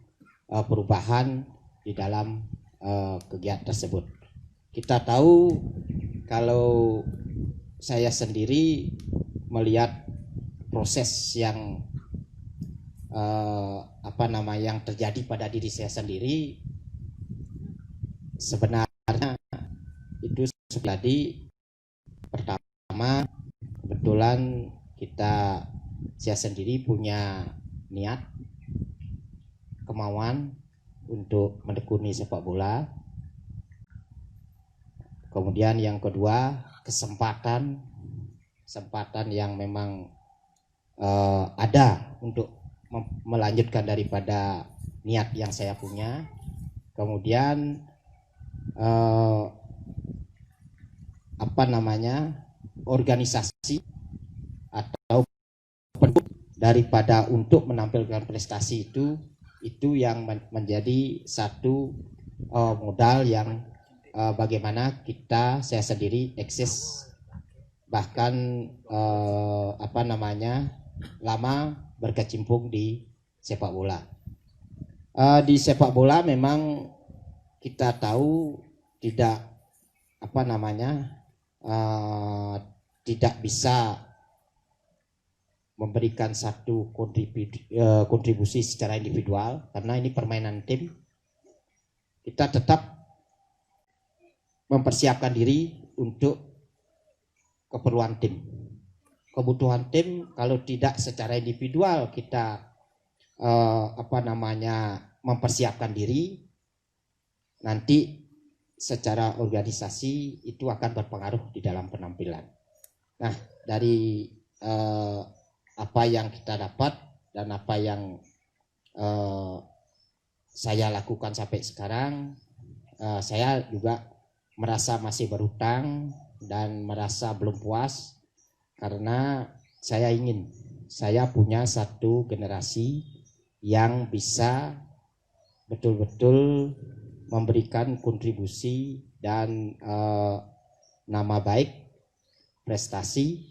perubahan di dalam kegiatan tersebut. Kita tahu kalau saya sendiri melihat proses yang yang terjadi pada diri saya sendiri, sebenarnya itu tadi pertama kebetulan saya sendiri punya niat, kemauan untuk menekuni sepak bola. Kemudian yang kedua, kesempatan yang memang ada untuk melanjutkan daripada niat yang saya punya. Kemudian organisasi atau daripada untuk menampilkan prestasi itu yang menjadi satu modal yang bagaimana saya sendiri eksis, bahkan lama berkecimpung di sepak bola. Di sepak bola memang kita tahu tidak tidak bisa memberikan satu kontribusi secara individual, karena ini permainan tim. Kita tetap mempersiapkan diri untuk keperluan tim, kebutuhan tim. Kalau tidak secara individual kita mempersiapkan diri, nanti secara organisasi itu akan berpengaruh di dalam penampilan. Nah, dari apa yang kita dapat dan apa yang saya lakukan sampai sekarang, saya juga merasa masih berhutang dan merasa belum puas, karena saya punya satu generasi yang bisa betul-betul memberikan kontribusi dan nama baik, prestasi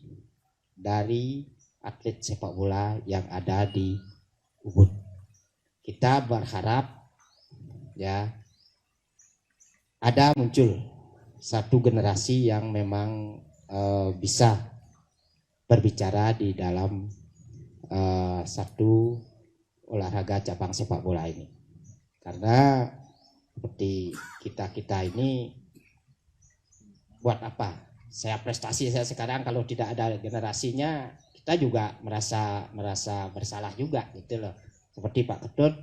dari atlet sepak bola yang ada di Ubud. kita berharap ya ada muncul satu generasi yang memang bisa berbicara di dalam satu olahraga cabang sepak bola ini. Karena seperti kita ini buat apa? Saya prestasi saya sekarang kalau tidak ada generasinya, kita juga merasa bersalah juga gitu loh. Seperti Pak Ketut,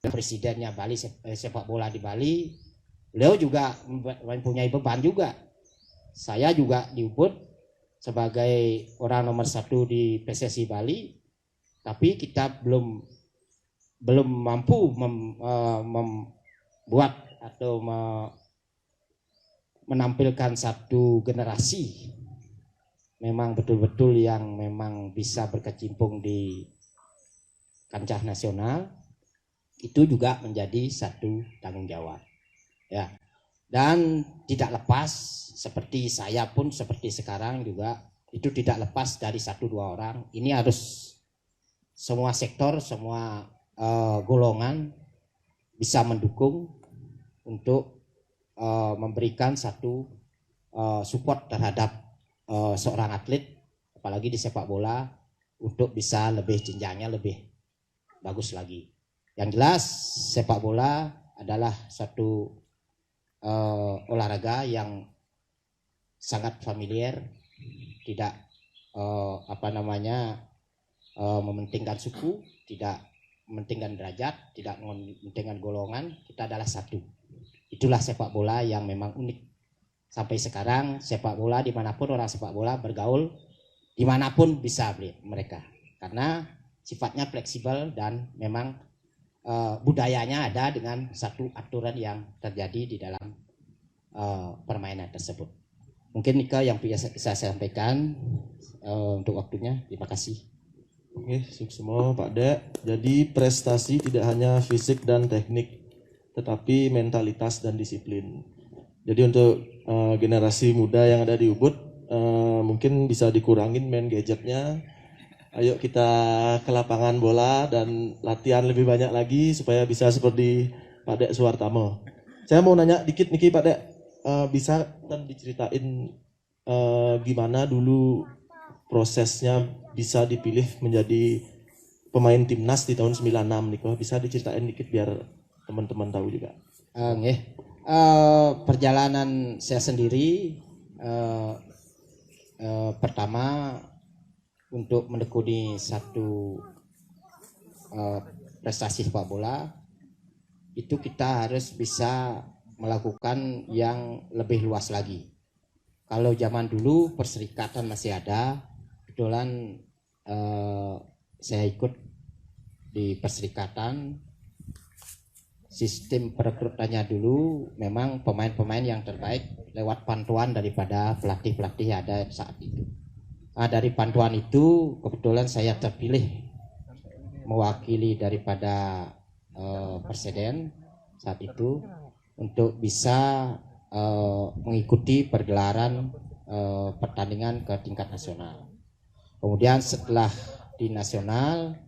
presidennya Bali sepak bola di Bali, beliau juga mempunyai beban juga. Saya juga di Ubud sebagai orang nomor 1 di PSSI Bali, tapi kita belum mampu membuat atau menampilkan satu generasi memang betul-betul yang memang bisa berkecimpung di kancah nasional. Itu juga menjadi satu tanggung jawab ya. Dan tidak lepas seperti saya pun seperti sekarang juga itu tidak lepas dari 1-2 orang. Ini harus semua sektor, semua golongan bisa mendukung untuk memberikan satu support terhadap seorang atlet, apalagi di sepak bola, untuk bisa lebih jenjangnya lebih bagus lagi. Yang jelas sepak bola adalah satu olahraga yang sangat familiar, tidak mementingkan suku, tidak mementingkan derajat, tidak mementingkan golongan. Kita adalah satu. Itulah sepak bola yang memang unik. Sampai sekarang sepak bola dimanapun orang sepak bola bergaul, dimanapun bisa mereka. Karena sifatnya fleksibel dan memang budayanya ada dengan satu aturan yang terjadi di dalam permainan tersebut. Mungkin Nika yang bisa saya sampaikan untuk waktunya. Terima kasih. Oke, sip semua Pak Dek. Jadi prestasi tidak hanya fisik dan teknik, tetapi mentalitas dan disiplin. Jadi untuk generasi muda yang ada di Ubud, mungkin bisa dikurangin main gadgetnya. Ayo kita ke lapangan bola dan latihan lebih banyak lagi supaya bisa seperti Pak Dek Suwartamo. Saya mau nanya dikit nih Pak Dek, bisa kan diceritain gimana dulu prosesnya bisa dipilih menjadi pemain timnas di tahun 96 nih, bisa diceritain dikit biar teman-teman tahu juga. Perjalanan saya sendiri pertama untuk menekuni satu prestasi sepak bola itu kita harus bisa melakukan yang lebih luas lagi. Kalau zaman dulu perserikatan masih ada, kebetulan saya ikut di perserikatan. Sistem perekrutannya dulu memang pemain-pemain yang terbaik lewat pantuan daripada pelatih-pelatih ada saat itu. Dari pantuan itu kebetulan saya terpilih mewakili daripada Perseden saat itu untuk bisa mengikuti pergelaran pertandingan ke tingkat nasional. Kemudian setelah di nasional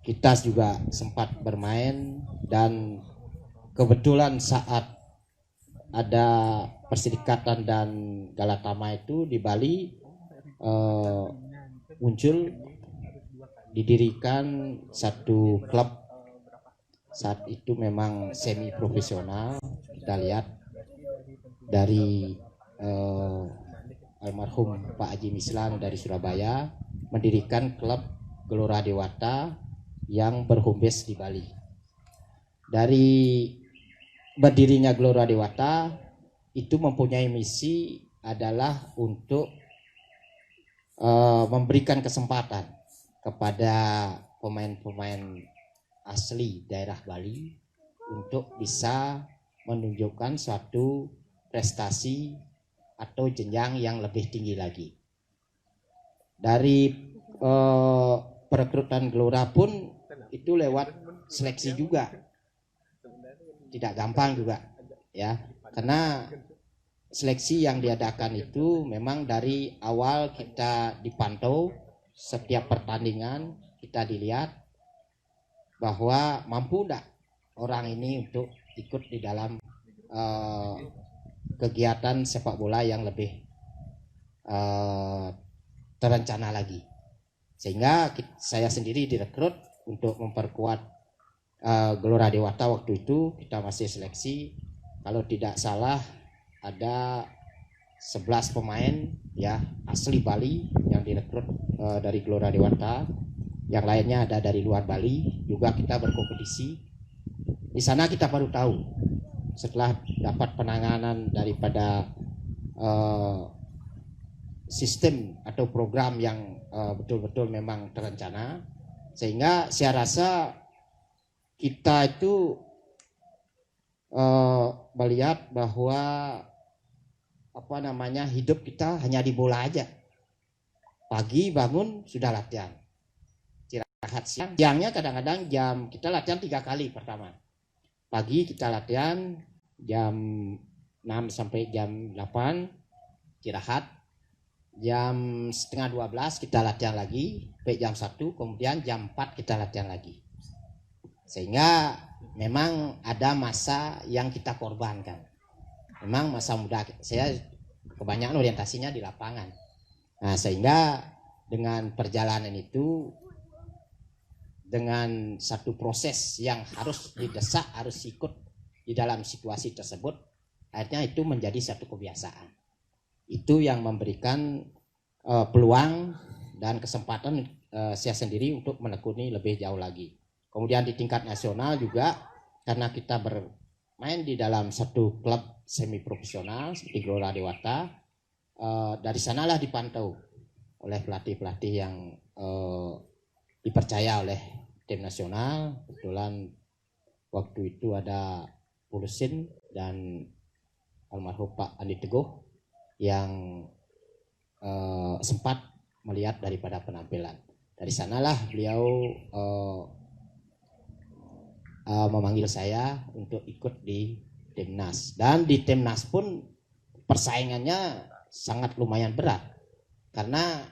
kita juga sempat bermain dan kebetulan saat ada perserikatan dan Galatama itu di Bali muncul didirikan satu klub. Saat itu memang semi profesional. Kita lihat dari almarhum Pak Haji Mislan dari Surabaya mendirikan klub Gelora Dewata yang berhome base di Bali. Dari berdirinya Gelora Dewata itu mempunyai misi adalah untuk memberikan kesempatan kepada pemain-pemain asli daerah Bali untuk bisa menunjukkan suatu prestasi atau jenjang yang lebih tinggi lagi. Dari perekrutan Gelora pun itu lewat seleksi juga, tidak gampang juga ya, karena seleksi yang diadakan itu memang dari awal kita dipantau, setiap pertandingan kita dilihat bahwa mampu enggak orang ini untuk ikut di dalam kegiatan sepak bola yang lebih terencana lagi. Sehingga saya sendiri direkrut untuk memperkuat Gelora Dewata. Waktu itu kita masih seleksi, kalau tidak salah ada 11 pemain ya asli Bali yang direkrut dari Gelora Dewata. Yang lainnya ada dari luar Bali, juga kita berkompetisi. Di sana kita baru tahu setelah dapat penanganan daripada sistem atau program yang betul-betul memang terencana, sehingga saya rasa kita itu melihat bahwa hidup kita hanya di bola aja. Pagi bangun sudah latihan, istirahat siangnya kadang-kadang kita latihan 3 kali. Pertama pagi kita latihan jam 6 sampai jam 8, istirahat jam setengah 12 kita latihan lagi sampai jam 1, kemudian jam 4 kita latihan lagi. Sehingga memang ada masa yang kita korbankan. Memang masa muda saya kebanyakan orientasinya di lapangan. Nah, sehingga dengan perjalanan itu, dengan satu proses yang harus didesak, harus ikut di dalam situasi tersebut, akhirnya itu menjadi satu kebiasaan. Itu yang memberikan peluang dan kesempatan saya sendiri untuk menekuni lebih jauh lagi. Kemudian di tingkat nasional juga, karena kita bermain di dalam satu klub semi profesional seperti Gelora Dewata, dari sanalah dipantau oleh pelatih-pelatih yang dipercaya oleh tim nasional. Kebetulan waktu itu ada Pulusin dan almarhum Pak Andi Teguh yang sempat melihat daripada penampilan. Dari sanalah beliau memanggil saya untuk ikut di timnas. Dan di timnas pun persaingannya sangat lumayan berat, karena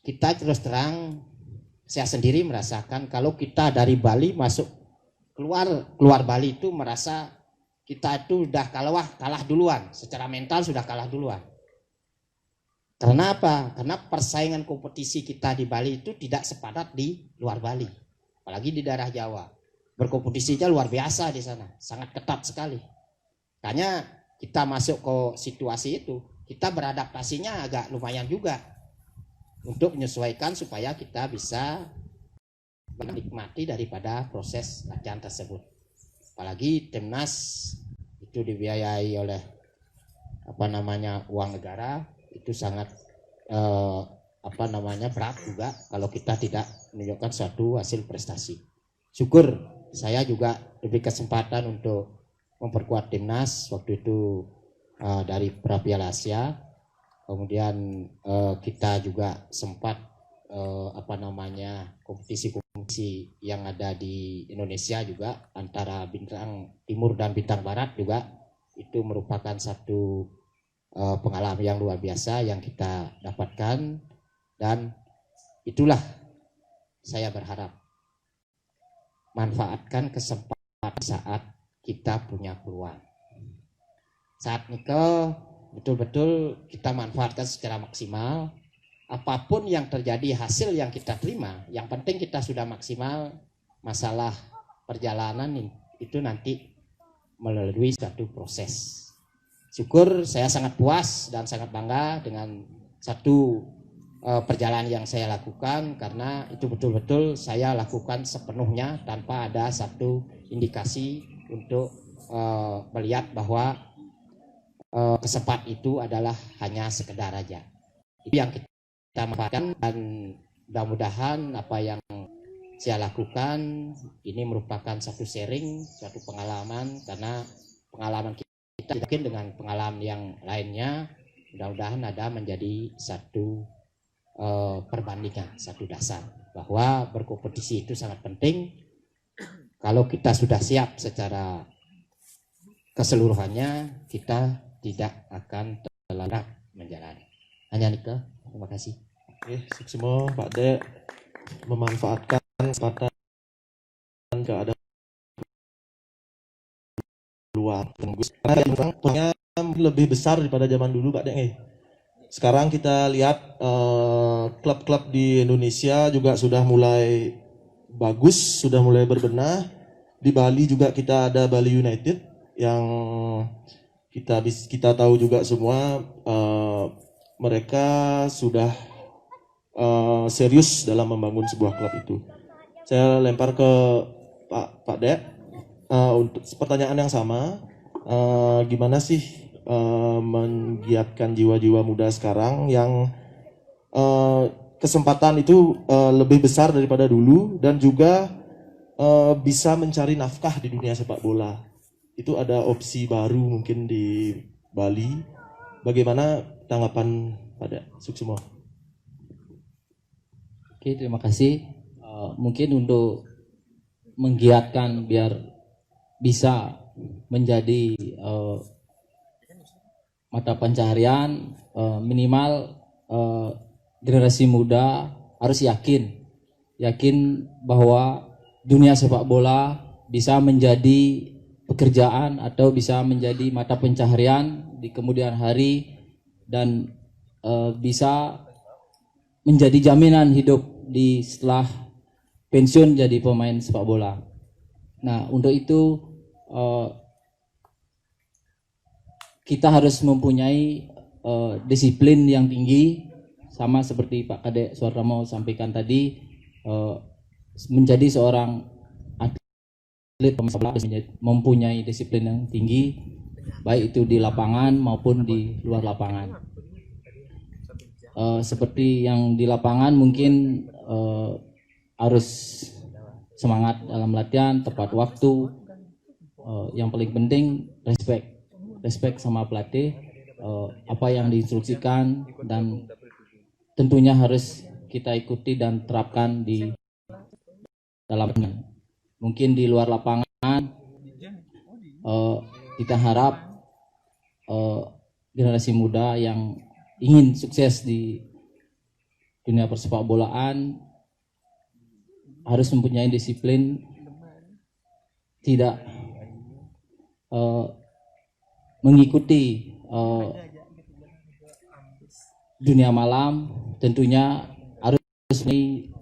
kita terus terang, saya sendiri merasakan kalau kita dari Bali masuk keluar Bali itu merasa kita itu udah kalah duluan, secara mental sudah kalah duluan. Karena apa? Karena persaingan kompetisi kita di Bali itu tidak sepadat di luar Bali, apalagi di daerah Jawa. Berkompetisinya luar biasa di sana, sangat ketat sekali. Makanya kita masuk ke situasi itu, kita beradaptasinya agak lumayan juga untuk menyesuaikan supaya kita bisa menikmati daripada proses latihan tersebut. Apalagi timnas itu dibiayai oleh uang negara, itu sangat berat juga kalau kita tidak menunjukkan suatu hasil prestasi. Syukur saya juga diberi kesempatan untuk memperkuat timnas waktu itu dari Piala Asia. Kemudian kita juga sempat kompetisi yang ada di Indonesia juga, antara Bintang Timur dan Bintang Barat juga, itu merupakan satu pengalaman yang luar biasa yang kita dapatkan. Dan itulah saya berharap manfaatkan kesempatan saat kita punya peluang. Saat nikah betul-betul kita manfaatkan secara maksimal. Apapun yang terjadi, hasil yang kita terima, yang penting kita sudah maksimal. Masalah perjalanan itu nanti melalui satu proses. Syukur saya sangat puas dan sangat bangga dengan satu perjalanan yang saya lakukan, karena itu betul-betul saya lakukan sepenuhnya tanpa ada satu indikasi untuk melihat bahwa kesempatan itu adalah hanya sekedar aja. Itu yang kita manfaatkan, dan mudah-mudahan apa yang saya lakukan ini merupakan satu sharing, suatu pengalaman, karena pengalaman kita yakin dengan pengalaman yang lainnya mudah-mudahan ada menjadi satu perbandingan, satu dasar bahwa berkompetisi itu sangat penting. Kalau kita sudah siap secara keseluruhannya, kita tidak akan terlambat menjalani. Hanya Nika, terima kasih. Oke, sukses Pak Dek memanfaatkan kesempatan bola. Karena punya lebih besar daripada zaman dulu Pak Deng. Sekarang kita lihat klub-klub di Indonesia juga sudah mulai bagus, sudah mulai berbenah. Di Bali juga kita ada Bali United yang kita tahu juga semua mereka sudah serius dalam membangun sebuah klub itu. Saya lempar ke Pak Dek untuk pertanyaan yang sama. Gimana sih menggiatkan jiwa-jiwa muda sekarang yang kesempatan itu lebih besar daripada dulu dan juga bisa mencari nafkah di dunia sepak bola. Itu ada opsi baru mungkin di Bali. Bagaimana tanggapan pada Suksimo? Oke, terima kasih. Mungkin untuk menggiatkan biar bisa menjadi mata pencaharian, minimal generasi muda harus yakin bahwa dunia sepak bola bisa menjadi pekerjaan atau bisa menjadi mata pencaharian di kemudian hari dan bisa menjadi jaminan hidup di setelah pensiun jadi pemain sepak bola. Nah, untuk itu kita harus mempunyai disiplin yang tinggi, sama seperti Pak Kadek Suartomo sampaikan tadi, menjadi seorang atlet pemain mempunyai disiplin yang tinggi, baik itu di lapangan maupun di luar lapangan. Seperti yang di lapangan mungkin harus semangat dalam latihan, tepat waktu. Yang paling penting respect sama pelatih, apa yang diinstruksikan dan tentunya harus kita ikuti dan terapkan di dalam. Mungkin di luar lapangan kita harap generasi muda yang ingin sukses di dunia persepak bolaan harus mempunyai disiplin, tidak mengikuti dunia malam, tentunya harus mempunyai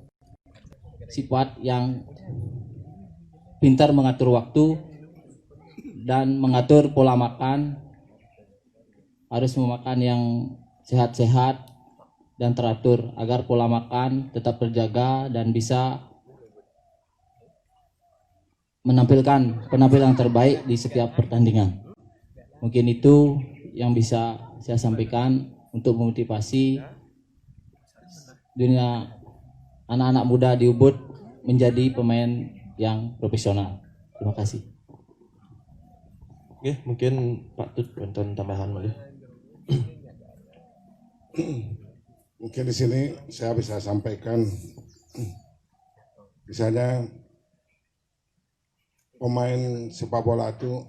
sifat yang pintar mengatur waktu dan mengatur pola makan, harus memakan yang sehat-sehat dan teratur agar pola makan tetap terjaga dan bisa menampilkan penampilan terbaik di setiap pertandingan. Mungkin itu yang bisa saya sampaikan untuk memotivasi dunia anak-anak muda di Ubud menjadi pemain yang profesional. Terima kasih. Oke, mungkin Pak Tut nonton tambahan boleh. Mungkin di sini saya bisa sampaikan, misalnya pemain sepak bola itu